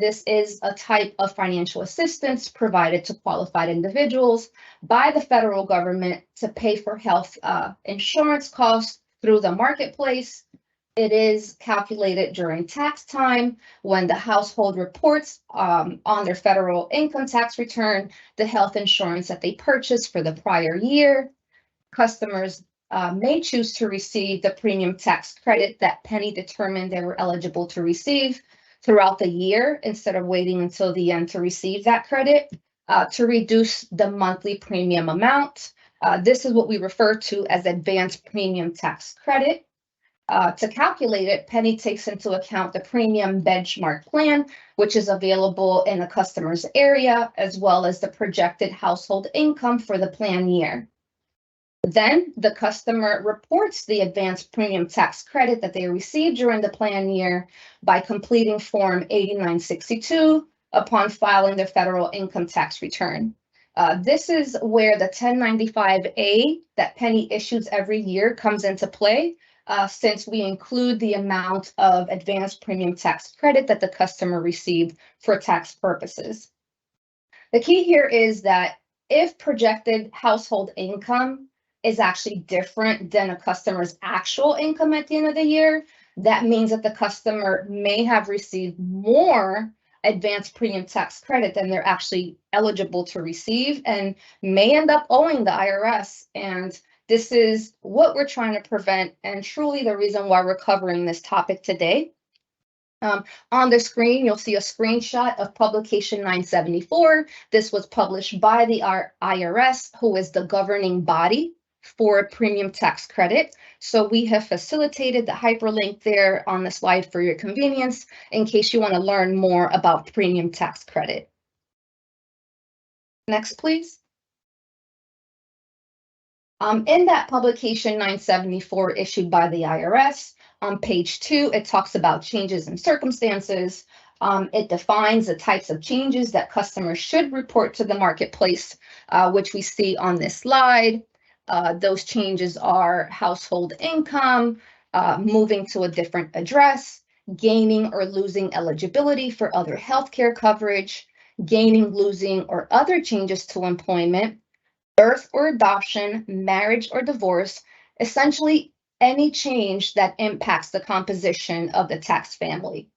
This is a type of financial assistance provided to qualified individuals by the federal government to pay for health insurance costs through the marketplace. It is calculated during tax time when the household reports on their federal income tax return the health insurance that they purchased for the prior year. Customers may choose to receive the premium tax credit that Pennie determined they were eligible to receive throughout the year instead of waiting until the end to receive that credit to reduce the monthly premium amount. This is what we refer to as advanced premium tax credit. To calculate it, Pennie takes into account the premium benchmark plan, which is available in the customer's area, as well as the projected household income for the plan year. Then the customer reports the advanced premium tax credit that they received during the plan year by completing Form 8962 upon filing their federal income tax return. This is where the 1095-A that Pennie issues every year comes into play, since we include the amount of advanced premium tax credit that the customer received for tax purposes. The key here is that if projected household income is actually different than a customer's actual income at the end of the year, that means that the customer may have received more advanced premium tax credit than they're actually eligible to receive and may end up owing the IRS. And this is what we're trying to prevent, and truly the reason why we're covering this topic today. On the screen, you'll see a screenshot of publication 974. This was published by the IRS, who is the governing body for premium tax credit. So we have facilitated the hyperlink there on the slide for your convenience in case you want to learn more about premium tax credit. Next, please. In that publication 974 issued by the IRS, on page 2, it talks about changes in circumstances. It defines the types of changes that customers should report to the marketplace, which we see on this slide. Those changes are household income, moving to a different address, gaining or losing eligibility for other healthcare coverage, gaining, losing, or other changes to employment, birth or adoption, marriage or divorce, essentially any change that impacts the composition of the tax family.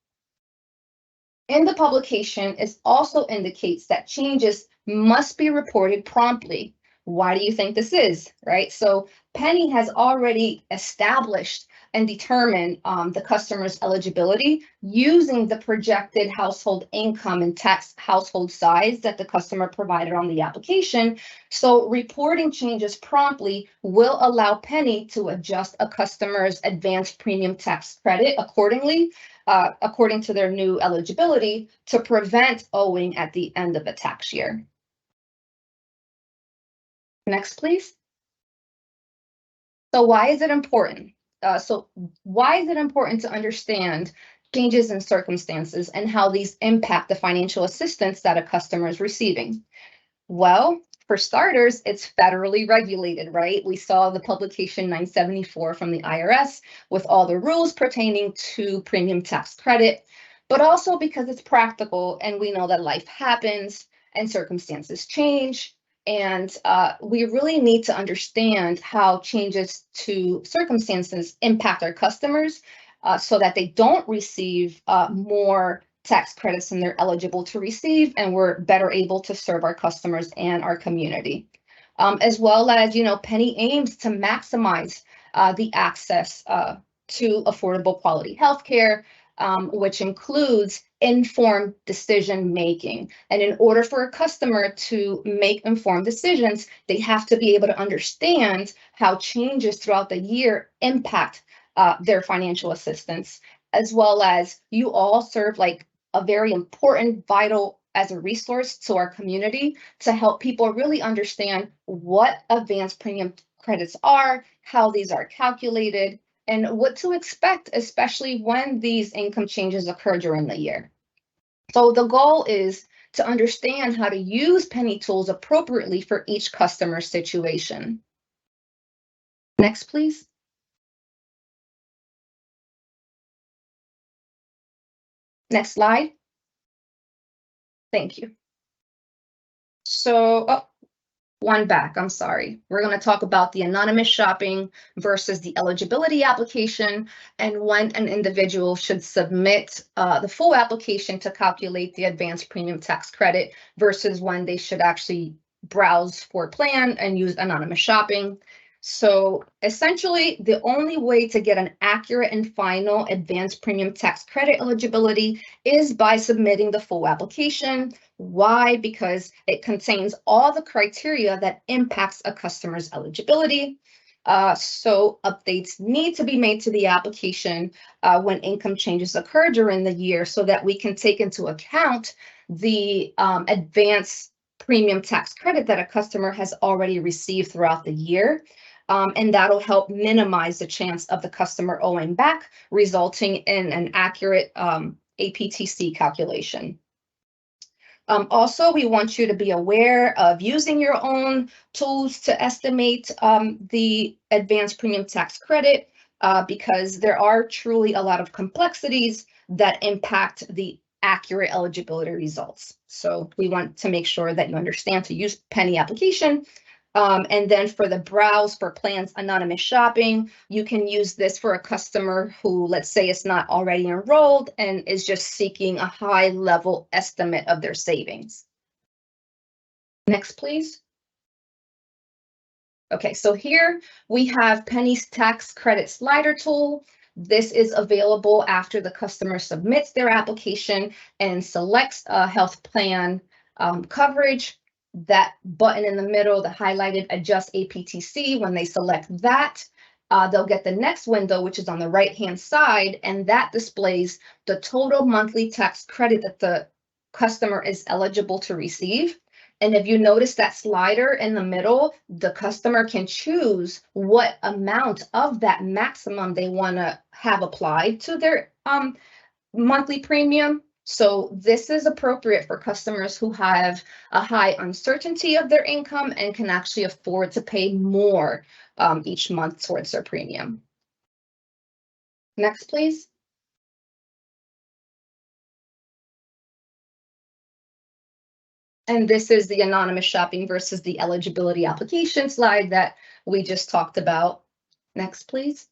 In the publication, it also indicates that changes must be reported promptly. Why do you think this is, right? So Pennie has already established and determined the customer's eligibility using the projected household income and tax household size that the customer provided on the application. So reporting changes promptly will allow Pennie to adjust a customer's advanced premium tax credit accordingly, according to their new eligibility, to prevent owing at the end of the tax year. Next, please. So why is it important? Why is it important to understand changes in circumstances and how these impact the financial assistance that a customer is receiving? Well, for starters, it's federally regulated, right? We saw the publication 974 from the IRS with all the rules pertaining to premium tax credit, but also because it's practical and we know that life happens and circumstances change. And we really need to understand how changes to circumstances impact our customers so that they don't receive more tax credits than they're eligible to receive, and we're better able to serve our customers and our community. As well as, Pennie aims to maximize the access to affordable quality healthcare, which includes informed decision making. And in order for a customer to make informed decisions, they have to be able to understand how changes throughout the year impact their financial assistance, as well as you all serve like a very important, vital as a resource to our community to help people really understand what advanced premium credits are, how these are calculated, and what to expect, especially when these income changes occur during the year. So the goal is to understand how to use Pennie tools appropriately for each customer situation. Next, please. Next slide. Thank you. So, One back, I'm sorry. We're going to talk about the anonymous shopping versus the eligibility application and when an individual should submit the full application to calculate the advanced premium tax credit versus when they should actually browse for plan and use anonymous shopping. So essentially, the only way to get an accurate and final advanced premium tax credit eligibility is by submitting the full application. Why? Because it contains all the criteria that impacts a customer's eligibility. So updates need to be made to the application when income changes occur during the year so that we can take into account the advanced premium tax credit that a customer has already received throughout the year. And that'll help minimize the chance of the customer owing back, resulting in an accurate APTC calculation. Also, we want you to be aware of using your own tools to estimate the advanced premium tax credit because there are truly a lot of complexities that impact the accurate eligibility results. So we want to make sure that you understand to use Pennie application. And then for the browse for plans anonymous shopping, you can use this for a customer who, let's say, is not already enrolled and is just seeking a high level estimate of their savings. Next, please. Okay, so here we have Pennie's tax credit slider tool. This is available after the customer submits their application and selects a health plan coverage. That button in the middle, the highlighted adjust APTC, when they select that, they'll get the next window, which is on the right-hand side, and that displays the total monthly tax credit that the customer is eligible to receive. And if you notice that slider in the middle, the customer can choose what amount of that maximum they want to have applied to their monthly premium. So this is appropriate for customers who have a high uncertainty of their income and can actually afford to pay more each month towards their premium. Next, please. And this is the anonymous shopping versus the eligibility application slide that we just talked about. Next, please.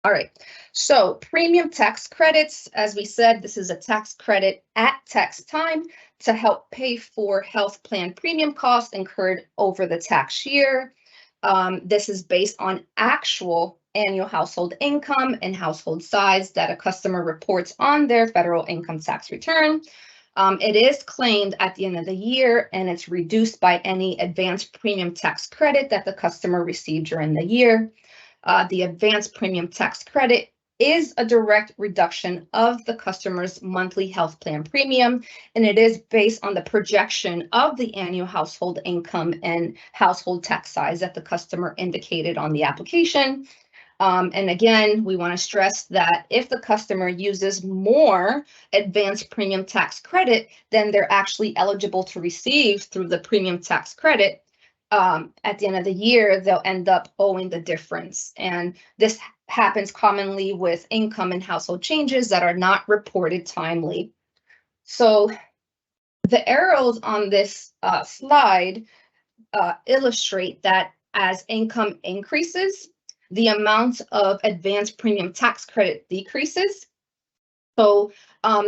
All right, so premium tax credits, as we said, this is a tax credit at tax time to help pay for health plan premium costs incurred over the tax year. This is based on actual annual household income and household size that a customer reports on their federal income tax return. It is claimed at the end of the year, and it's reduced by any advanced premium tax credit that the customer received during the year. The advanced premium tax credit is a direct reduction of the customer's monthly health plan premium, and it is based on the projection of the annual household income and household tax size that the customer indicated on the application. And again, we want to stress that if the customer uses more advanced premium tax credit than they're actually eligible to receive through the premium tax credit, at the end of the year, they'll end up owing the difference. And this happens commonly with income and household changes that are not reported timely. So the arrows on this slide illustrate that as income increases, the amount of advanced premium tax credit decreases. So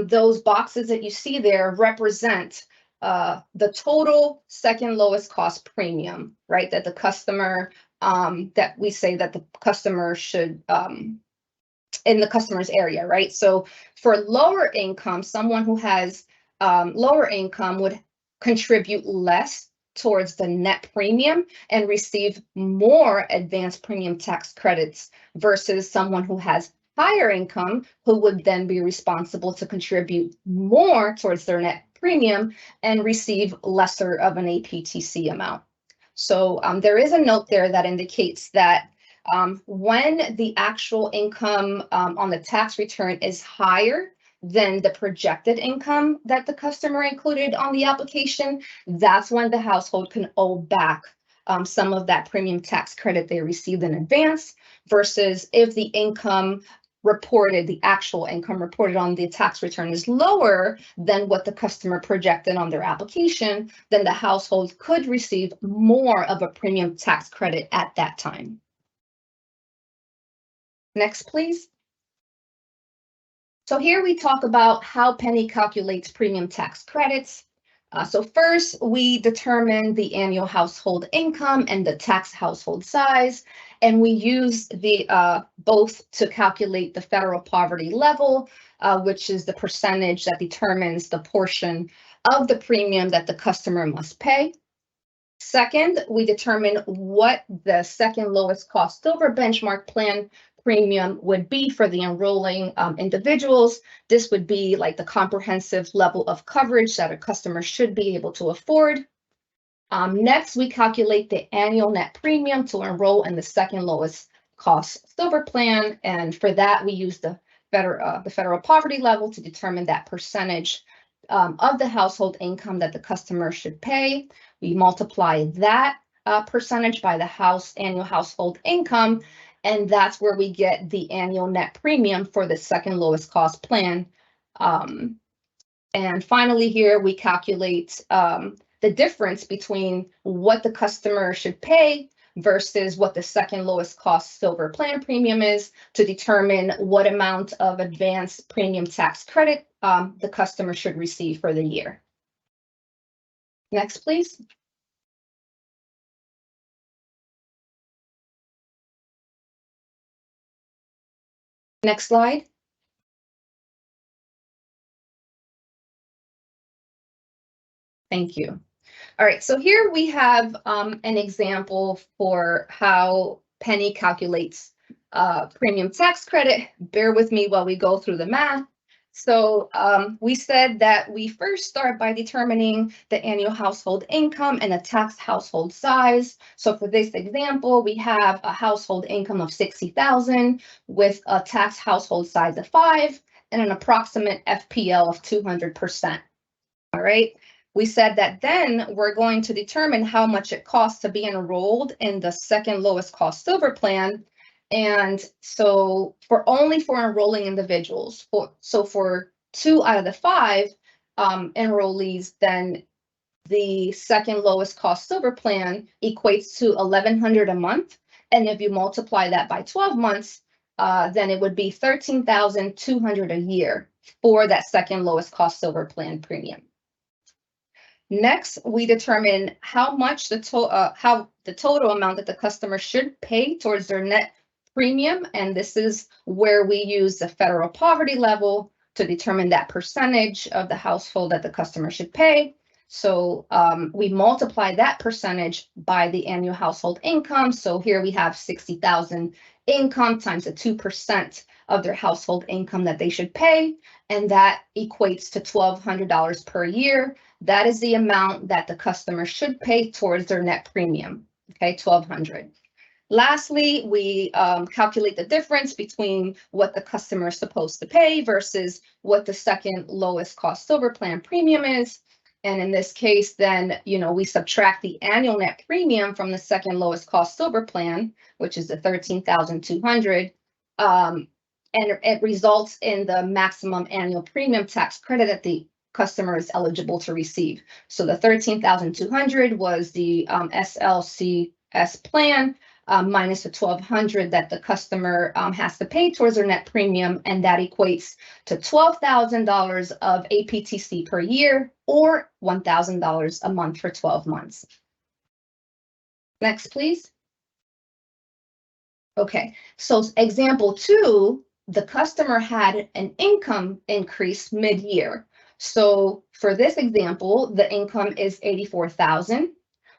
those boxes that you see there represent the total second lowest cost premium, right? That the customer, that we say that the customer should, in the customer's area, right? So for lower income, someone who has lower income would contribute less towards the net premium and receive more advanced premium tax credits versus someone who has higher income who would then be responsible to contribute more towards their net premium and receive lesser of an APTC amount. So there is a note there that indicates that when the actual income on the tax return is higher than the projected income that the customer included on the application, that's when the household can owe back some of that premium tax credit they received in advance, versus if the income reported, the actual income reported on the tax return is lower than what the customer projected on their application, then the household could receive more of a premium tax credit at that time. Next, please. So here we talk about how Pennie calculates premium tax credits. So first, we determine the annual household income and the tax household size, and we use the both to calculate the federal poverty level, which is the percentage that determines the portion of the premium that the customer must pay. Second, we determine what the second lowest cost silver benchmark plan premium would be for the enrolling individuals. This would be like the comprehensive level of coverage that a customer should be able to afford. Next, we calculate the annual net premium to enroll in the second lowest cost silver plan. And for that, we use the federal poverty level to determine that percentage of the household income that the customer should pay. We multiply that percentage by the annual household income, and that's where we get the annual net premium for the second lowest cost plan. And finally here, we calculate the difference between what the customer should pay versus what the second lowest cost silver plan premium is to determine what amount of advanced premium tax credit the customer should receive for the year. Next, please. Next slide. Thank you. All right, so here we have an example for how Pennie calculates premium tax credit. Bear with me while we go through the math. So we said that we first start by determining the annual household income and the tax household size. So for this example, we have a household income of $60,000 with a tax household size of 5 and an approximate FPL of 200%. All right. We said that then we're going to determine how much it costs to be enrolled in the second lowest cost silver plan. And so for enrolling individuals, for 2 out of the 5 enrollees, then the second lowest cost silver plan equates to $1,100 a month. And if you multiply that by 12 months, then it would be $13,200 a year for that second lowest cost silver plan premium. Next, we determine how much the total amount that the customer should pay towards their net premium, and this is where we use the federal poverty level to determine that percentage of the household that the customer should pay. So we multiply that percentage by the annual household income. So here we have $60,000 income times the 2% of their household income that they should pay, and that equates to $1,200 per year. That is the amount that the customer should pay towards their net premium, okay, $1,200. Lastly, we calculate the difference between what the customer is supposed to pay versus what the second lowest cost silver plan premium is. And in this case, then, we subtract the annual net premium from the second lowest cost silver plan, which is the $13,200. And it results in the maximum annual premium tax credit that the customer is eligible to receive. So the $13,200 was the SLCS plan minus the $1,200 that the customer has to pay towards their net premium, and that equates to $12,000 of APTC per year or $1,000 a month for 12 months. Next, please. Okay, so example 2, the customer had an income increase mid-year. So for this example, the income is $84,000.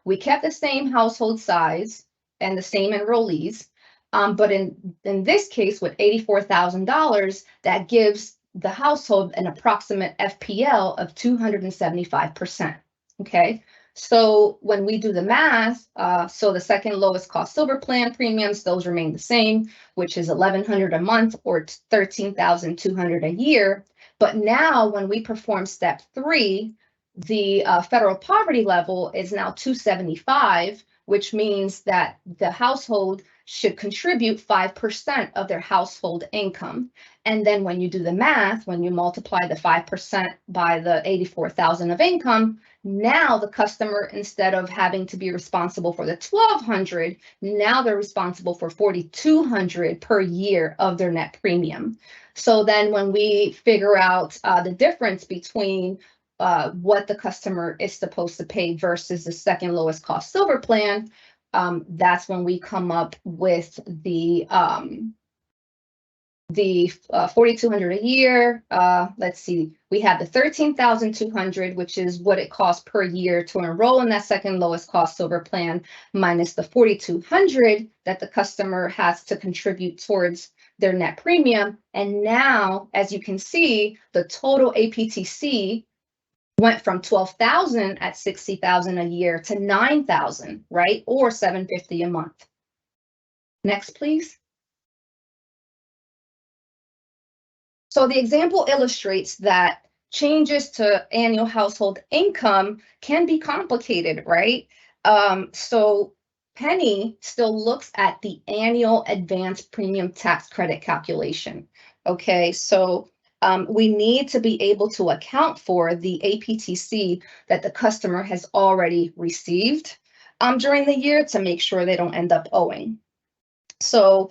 We kept the same household size and the same enrollees, but in this case, with $84,000, that gives the household an approximate FPL of 275%. Okay, so when we do the math, so the second lowest cost silver plan premiums, those remain the same, which is $1,100 a month or $13,200 a year. But now when we perform step 3, the federal poverty level is now 275, which means that the household should contribute 5% of their household income. And then when you do the math, when you multiply the 5% by the 84,000 of income, now the customer, instead of having to be responsible for the 1,200, now they're responsible for 4,200 per year of their net premium. So then when we figure out the difference between what the customer is supposed to pay versus the second lowest cost silver plan, that's when we come up with the 4,200 a year. Let's see, we have the 13,200, which is what it costs per year to enroll in that second lowest cost silver plan, minus the 4,200 that the customer has to contribute towards their net premium. And now, as you can see, the total APTC went from 12,000 at 60,000 a year to 9,000, right? Or $750 a month. Next, please. So the example illustrates that changes to annual household income can be complicated, right? So Pennie still looks at the annual advance premium tax credit calculation. Okay, so we need to be able to account for the APTC that the customer has already received during the year to make sure they don't end up owing. So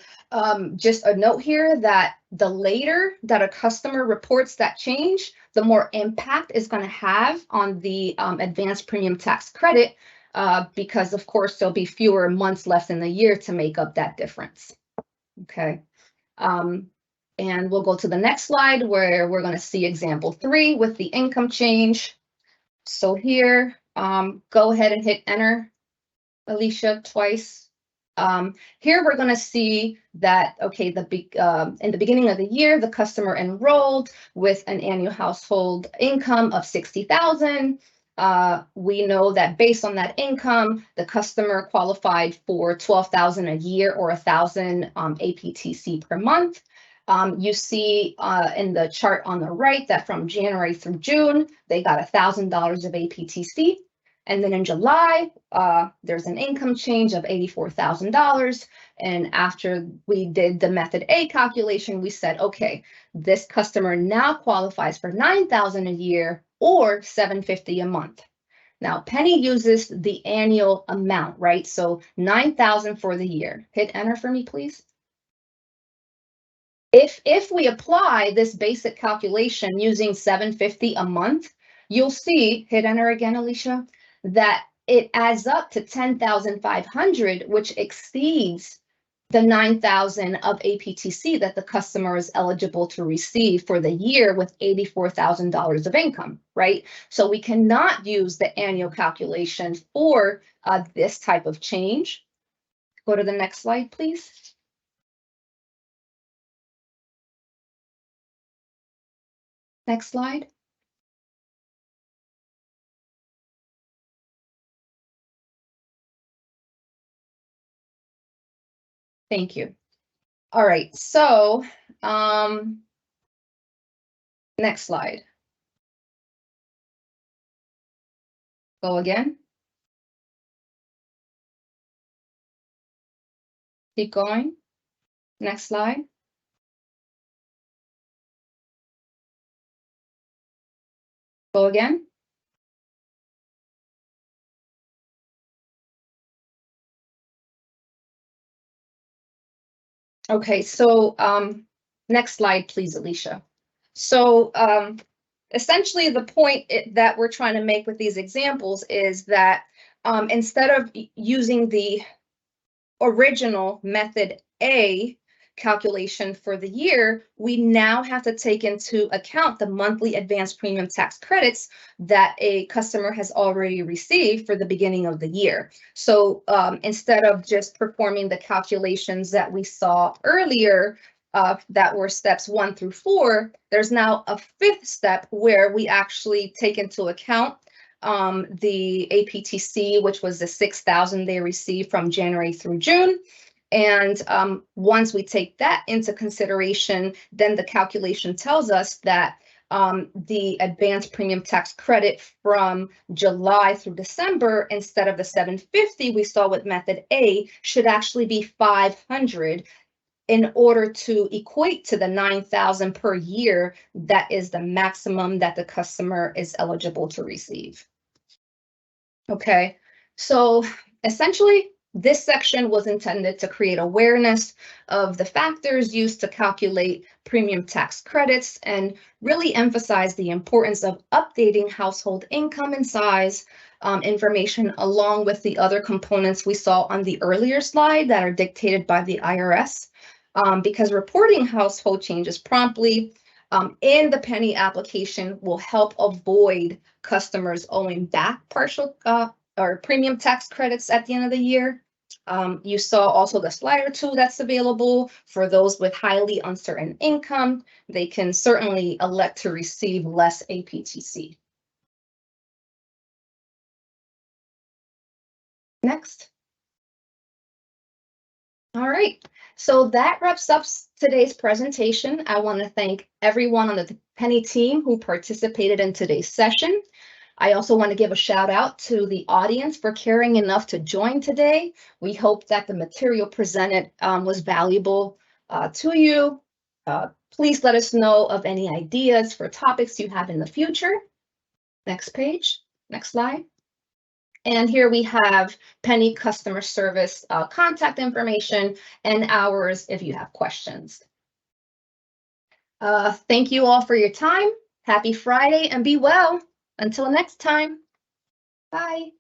just a note here that the later that a customer reports that change, the more impact it's going to have on the advanced premium tax credit, because of course there'll be fewer months left in the year to make up that difference. Okay. And we'll go to the next slide where we're going to see example 3 with the income change. So here, go ahead and hit enter, Alicia, twice. Here we're going to see that, okay, in the beginning of the year, the customer enrolled with an annual household income of 60,000. We know that based on that income, the customer qualified for 12,000 a year or 1,000 APTC per month. You see in the chart on the right that from January through June, they got $1,000 of APTC. And then in July, there's an income change of $84,000. And after we did the method A calculation, we said, okay, this customer now qualifies for $9,000 a year or $750 a month. Now, Pennie uses the annual amount, right? So $9,000 for the year. Hit enter for me, please. If we apply this basic calculation using $750 a month, you'll see, hit enter again, Alicia, that it adds up to $10,500, which exceeds the $9,000 of APTC that the customer is eligible to receive for the year with $84,000 of income, right? So we cannot use the annual calculation for this type of change. Go to the next slide, please. Next slide. Thank you. All right, so next slide. Go again. Keep going. Next slide. Go again. Okay, so next slide, please, Alicia. So essentially the point that we're trying to make with these examples is that instead of using the original method A calculation for the year, we now have to take into account the monthly advanced premium tax credits that a customer has already received for the beginning of the year. So instead of just performing the calculations that we saw earlier, that were steps 1 through 4, there's now a 5th step where we actually take into account the APTC, which was the 6,000 they received from January through June. And once we take that into consideration, then the calculation tells us that the advanced premium tax credit from July through December, instead of the $750 we saw with method A, should actually be $500 in order to equate to the $9,000 per year. That is the maximum that the customer is eligible to receive. Okay, so essentially, this section was intended to create awareness of the factors used to calculate premium tax credits and really emphasize the importance of updating household income and size information, along with the other components we saw on the earlier slide that are dictated by the IRS, because reporting household changes promptly in the Pennie application will help avoid customers owing back partial or premium tax credits at the end of the year. You saw also the slider tool that's available for those with highly uncertain income. They can certainly elect to receive less APTC. Next. All right, so that wraps up today's presentation. I want to thank everyone on the Pennie team who participated in today's session. I also want to give a shout out to the audience for caring enough to join today. We hope that the material presented was valuable to you. Please let us know of any ideas for topics you have in the future. Next page, next slide. And here we have Pennie customer service contact information and hours if you have questions. Thank you all for your time. Happy Friday and be well. Until next time. Bye.